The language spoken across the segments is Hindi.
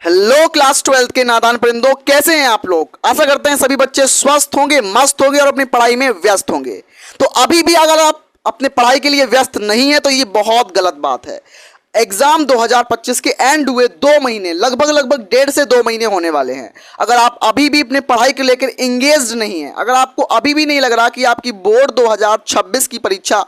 हेलो क्लास 12th के नादान परिंदों, कैसे हैं आप लोग। आशा करते हैं सभी बच्चे स्वस्थ होंगे, मस्त होंगे और अपनी पढ़ाई में व्यस्त होंगे। तो अभी भी अगर आप अपने पढ़ाई के लिए व्यस्त नहीं है तो ये बहुत गलत बात है। एग्जाम 2025 के एंड हुए 2 महीने, लगभग 1.5 से 2 महीने होने वाले हैं। अगर आप अभी भी अपने पढ़ाई को लेकर इंगेज्ड नहीं है, अगर आपको अभी भी नहीं लग रहा कि आपकी बोर्ड 2026 की परीक्षा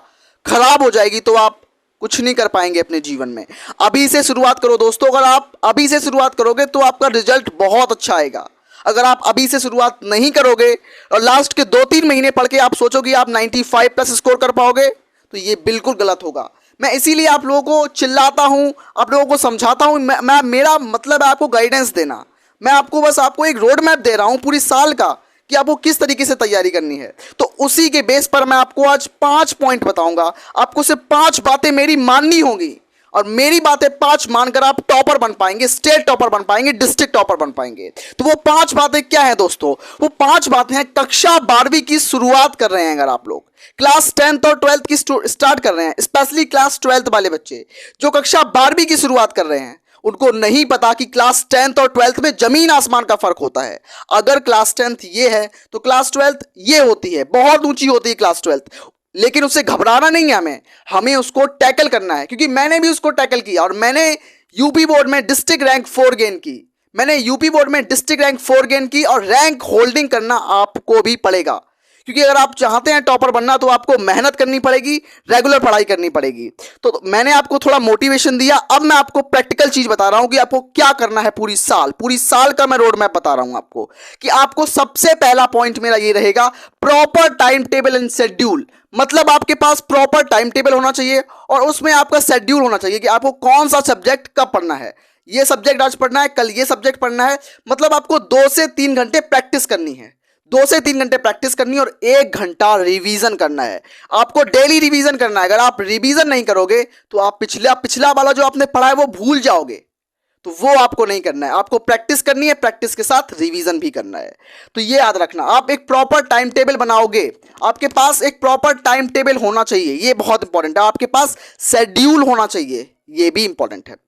खराब हो जाएगी, तो आप कुछ नहीं कर पाएंगे अपने जीवन में। अभी से शुरुआत करो दोस्तों। अगर आप अभी से शुरुआत करोगे तो आपका रिजल्ट बहुत अच्छा आएगा। अगर आप अभी से शुरुआत नहीं करोगे और लास्ट के 2-3 महीने पढ़ के आप सोचोगे आप 95 प्लस स्कोर कर पाओगे, तो ये बिल्कुल गलत होगा। मैं इसीलिए आप लोगों को चिल्लाता हूं, आप लोगों को समझाता हूं। मेरा मतलब है आपको गाइडेंस देना। मैं आपको एक रोड मैप दे रहा हूं पूरी साल का कि आपको किस तरीके से तैयारी करनी है। तो उसी के बेस पर मैं आपको आज 5 पॉइंट बताऊंगा। आपको सिर्फ 5 बातें मेरी माननी होंगी और मेरी बातें 5 मानकर आप टॉपर बन पाएंगे, स्टेट टॉपर बन पाएंगे, डिस्ट्रिक्ट टॉपर बन पाएंगे। तो वो 5 बातें क्या है दोस्तों? वो 5 बातें हैं कक्षा 12वीं की शुरुआत कर रहे हैं। अगर आप लोग क्लास 10th और 12th की स्टार्ट कर रहे हैं, स्पेशली क्लास 12th वाले बच्चे जो कक्षा 12वीं की शुरुआत कर रहे हैं, उनको नहीं पता कि क्लास 10th और 12th में जमीन आसमान का फर्क होता है। अगर क्लास 10th ये है तो क्लास 12th ये होती है, बहुत ऊंची होती है क्लास 12th। लेकिन उससे घबराना नहीं है, हमें उसको टैकल करना है, क्योंकि मैंने भी उसको टैकल किया और मैंने यूपी बोर्ड में डिस्ट्रिक्ट रैंक 4 गेन की। और रैंक होल्डिंग करना आपको भी पड़ेगा, क्योंकि अगर आप चाहते हैं टॉपर बनना तो आपको मेहनत करनी पड़ेगी, रेगुलर पढ़ाई करनी पड़ेगी। तो मैंने आपको थोड़ा मोटिवेशन दिया, अब मैं आपको प्रैक्टिकल चीज बता रहा हूं कि आपको क्या करना है। पूरी साल का मैं रोड मैप बता रहा हूं आपको कि आपको सबसे पहला पॉइंट मेरा ये रहेगा, proper time table and schedule. मतलब आपके पास प्रॉपर टाइम टेबल होना चाहिए और उसमें आपका शेड्यूल होना चाहिए कि आपको कौन सा सब्जेक्ट कब पढ़ना है। ये सब्जेक्ट आज पढ़ना है, कल ये सब्जेक्ट पढ़ना है। मतलब आपको 2 से 3 घंटे प्रैक्टिस करनी है, 2 से 3 घंटे प्रैक्टिस करनी है और 1 घंटा रिवीजन करना है। आपको डेली रिवीजन करना है। अगर आप रिवीजन नहीं करोगे तो आप पिछला वाला जो आपने पढ़ा है वो भूल जाओगे। तो वो आपको नहीं करना है, आपको प्रैक्टिस करनी है, प्रैक्टिस के साथ रिवीजन भी करना है। तो ये याद रखना, आप एक प्रॉपर टाइम टेबल बनाओगे, आपके पास एक प्रॉपर टाइम टेबल होना चाहिए, ये बहुत इंपॉर्टेंट है। आपके पास शेड्यूल होना चाहिए, ये भी इंपॉर्टेंट है।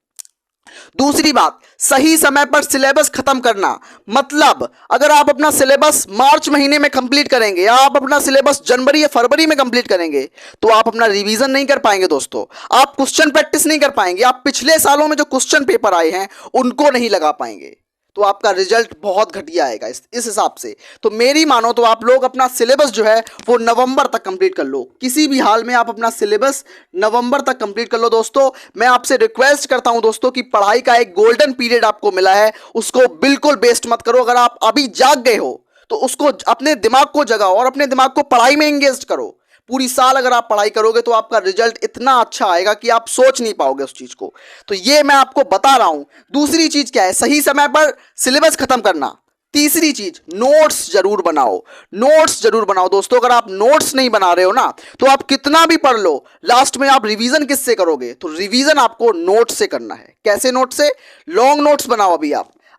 दूसरी बात, सही समय पर सिलेबस खत्म करना। मतलब अगर आप अपना सिलेबस मार्च महीने में कंप्लीट करेंगे या आप अपना सिलेबस जनवरी या फरवरी में कंप्लीट करेंगे तो आप अपना रिवीजन नहीं कर पाएंगे दोस्तों। आप क्वेश्चन प्रैक्टिस नहीं कर पाएंगे, आप पिछले सालों में जो क्वेश्चन पेपर आए हैं उनको नहीं लगा पाएंगे, तो आपका रिजल्ट बहुत घटिया आएगा इस हिसाब से। तो मेरी मानो तो आप लोग अपना सिलेबस जो है वो नवंबर तक कंप्लीट कर लो। किसी भी हाल में आप अपना सिलेबस नवंबर तक कंप्लीट कर लो दोस्तों। मैं आपसे रिक्वेस्ट करता हूं दोस्तों कि पढ़ाई का एक गोल्डन पीरियड आपको मिला है, उसको बिल्कुल वेस्ट मत करो। अगर आप अभी जाग गए हो तो उसको, अपने दिमाग को जगाओ और अपने दिमाग को पढ़ाई में एंगेज करो। पूरी साल अगर आप पढ़ाई करोगे तो आपका रिजल्ट इतना अच्छा आएगा कि आप सोच नहीं पाओगे उस चीज को। तो ये मैं आपको बता रहा हूं। दूसरी चीज क्या है? सही समय पर सिलेबस खत्म करना। तीसरी चीज, नोट्स जरूर बनाओ दोस्तों। अगर आप नोट्स नहीं बना रहे हो ना तो आप कितना भी पढ़ लो, लास्ट में आप रिवीजन किससे करोगे? तो रिवीजन आपको नोट्स से करना है। कैसे नोट्स से? लॉन्ग नोट्स बनाओ।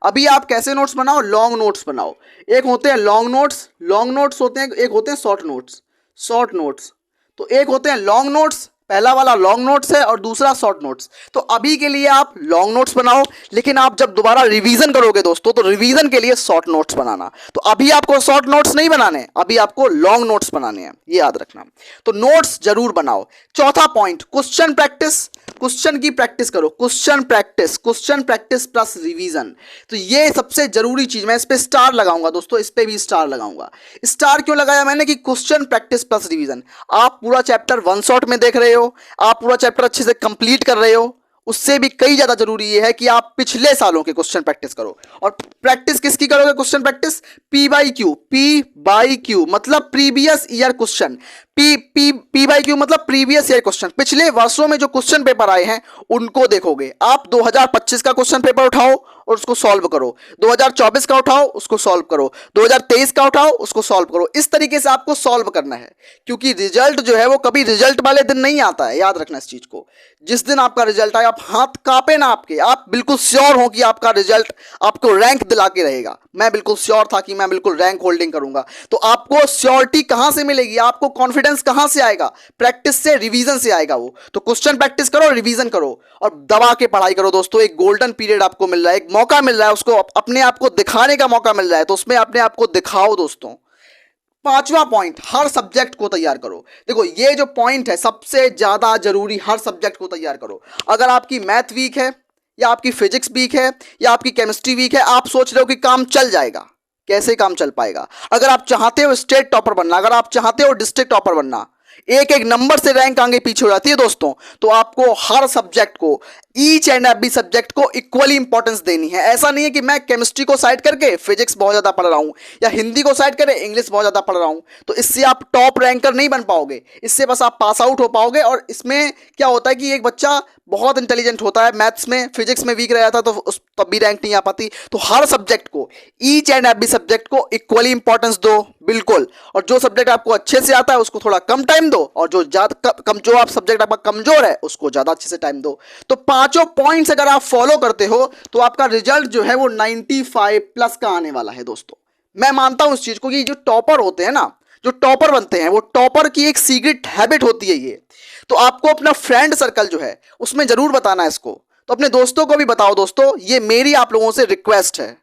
अभी आप कैसे नोट्स बनाओ? लॉन्ग नोट्स बनाओ। एक होते हैं लॉन्ग नोट्स होते हैं, एक होते हैं शॉर्ट नोट्स। तो एक होते हैं लॉन्ग नोट्स, पहला वाला लॉन्ग नोट्स है और दूसरा शॉर्ट नोट्स। तो अभी के लिए आप लॉन्ग नोट्स बनाओ, लेकिन आप जब दोबारा रिवीजन करोगे दोस्तों तो रिवीजन के लिए शॉर्ट नोट्स बनाना। तो अभी आपको शॉर्ट नोट्स नहीं बनाने, अभी आपको लॉन्ग नोट्स बनाने हैं, ये याद रखना। तो नोट्स जरूर बनाओ। चौथा पॉइंट, क्वेश्चन प्रैक्टिस। क्वेश्चन की प्रैक्टिस करो, क्वेश्चन प्रैक्टिस प्लस रिवीजन। तो ये सबसे जरूरी चीज, मैं इस पे स्टार लगाऊंगा दोस्तों, इस पे भी स्टार लगाऊंगा। स्टार क्यों लगाया मैंने? कि क्वेश्चन प्रैक्टिस प्लस रिवीजन। आप पूरा चैप्टर 1 शॉट में देख रहे हो, आप पूरा चैप्टर अच्छे से कंप्लीट कर रहे हो, उससे भी कई ज्यादा जरूरी ये है कि आप पिछले सालों के क्वेश्चन प्रैक्टिस करो। और प्रैक्टिस किसकी करोगे? Question practice P by Q मतलब previous year question. P by Q मतलब प्रीवियस ईयर क्वेश्चन। पिछले वर्षों में जो क्वेश्चन पेपर आए हैं उनको देखोगे। आप 2025 का क्वेश्चन पेपर उठाओ और उसको सॉल्व करो, 2024 का उठाओ उसको सॉल्व करो, 2023 का उठाओ उसको सॉल्व करो। इस तरीके से आपको सॉल्व करना है, क्योंकि रिजल्ट जो है वो कभी रिजल्ट वाले दिन नहीं आता है। याद रखना इस चीज को। जिस दिन आपका रिजल्ट आए, आप हाथ कांपे ना आपके, आप बिल्कुल श्योर हो कि आपका रिजल्ट आपको रैंक दिला के रहेगा। मैं बिल्कुल श्योर था कि मैं बिल्कुल रैंक होल्डिंग करूंगा। तो आपको श्योरिटी कहां से मिलेगी, आपको कॉन्फिडेंस कहां से आएगा? प्रैक्टिस से, रिवीजन से आएगा वो। तो क्वेश्चन प्रैक्टिस करो, रिवीजन करो और दबा के पढ़ाई करो दोस्तों। एक गोल्डन पीरियड आपको मिल रहा है, एक मौका मिल रहा है, उसको अपने आप को दिखाने का मौका मिल रहा है, तो उसमें अपने आप को दिखाओ दोस्तों। पांचवा पॉइंट, हर सब्जेक्ट को तैयार करो। देखो ये जो पॉइंट है सबसे ज्यादा जरूरी, हर सब्जेक्ट को तैयार करो। अगर आपकी मैथ वीक है या आपकी फिजिक्स वीक है या आपकी केमिस्ट्री वीक है, आप सोच रहे हो कि काम चल जाएगा, कैसे काम चल पाएगा? अगर आप चाहते हो स्टेट टॉपर बनना, अगर आप चाहते हो डिस्ट्रिक्ट टॉपर बनना, एक एक नंबर से रैंक आगे पीछे हो जाती है दोस्तों, तो आपको हर सब्जेक्ट को, ईच एंड एवरी सब्जेक्ट को इक्वली इंपॉर्टेंस देनी है। ऐसा नहीं है कि मैं केमिस्ट्री को साइड करके फिजिक्स बहुत ज्यादा पढ़ रहा हूं या हिंदी को साइड करके इंग्लिश बहुत ज्यादा पढ़ रहा हूं, तो इससे आप टॉप रैंकर नहीं बन पाओगे, इससे बस आप पास आउट हो पाओगे। और इसमें क्या होता है कि एक बच्चा बहुत इंटेलिजेंट होता है, मैथ्स में फिजिक्स में वीक रहा था तो उस तब भी रैंक नहीं आ पाती। तो हर सब्जेक्ट को, ईच एंड एवरी सब्जेक्ट को इक्वली इंपॉर्टेंस दो बिल्कुल। और जो सब्जेक्ट आपको अच्छे से आता है उसको थोड़ा कम टाइम दो, और जो जो आप सब्जेक्ट आपका कमजोर है उसको ज्यादा अच्छे से टाइम दो। तो पांचों पॉइंट्स अगर आप फॉलो करते हो तो आपका रिजल्ट जो है वो 95 प्लस का आने वाला है दोस्तों। मैं मानता हूं इस चीज को कि जो टॉपर होते हैं ना, जो टॉपर बनते हैं, वो टॉपर की एक सीक्रेट हैबिट होती है ये। तो आपको अपना फ्रेंड सर्कल जो है उसमें जरूर बताना है इसको, तो अपने दोस्तों को भी बताओ दोस्तों, ये मेरी आप लोगों से रिक्वेस्ट है।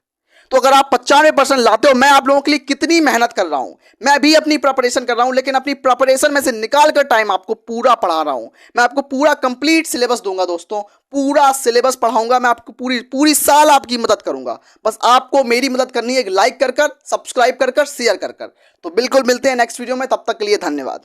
तो अगर आप 95% लाते हो, मैं आप लोगों के लिए कितनी मेहनत कर रहा हूं, मैं भी अपनी प्रिपरेशन कर रहा हूं, लेकिन अपनी प्रिपरेशन में से निकाल कर टाइम आपको पूरा पढ़ा रहा हूं। मैं आपको पूरा कंप्लीट सिलेबस दूंगा दोस्तों, पूरा सिलेबस पढ़ाऊंगा मैं आपको, पूरी साल आपकी मदद करूंगा। बस आपको मेरी मदद करनी है, एक लाइक कर कर, सब्सक्राइब कर कर, शेयर कर कर। तो बिल्कुल मिलते हैं नेक्स्ट वीडियो में, तब तक के लिए धन्यवाद।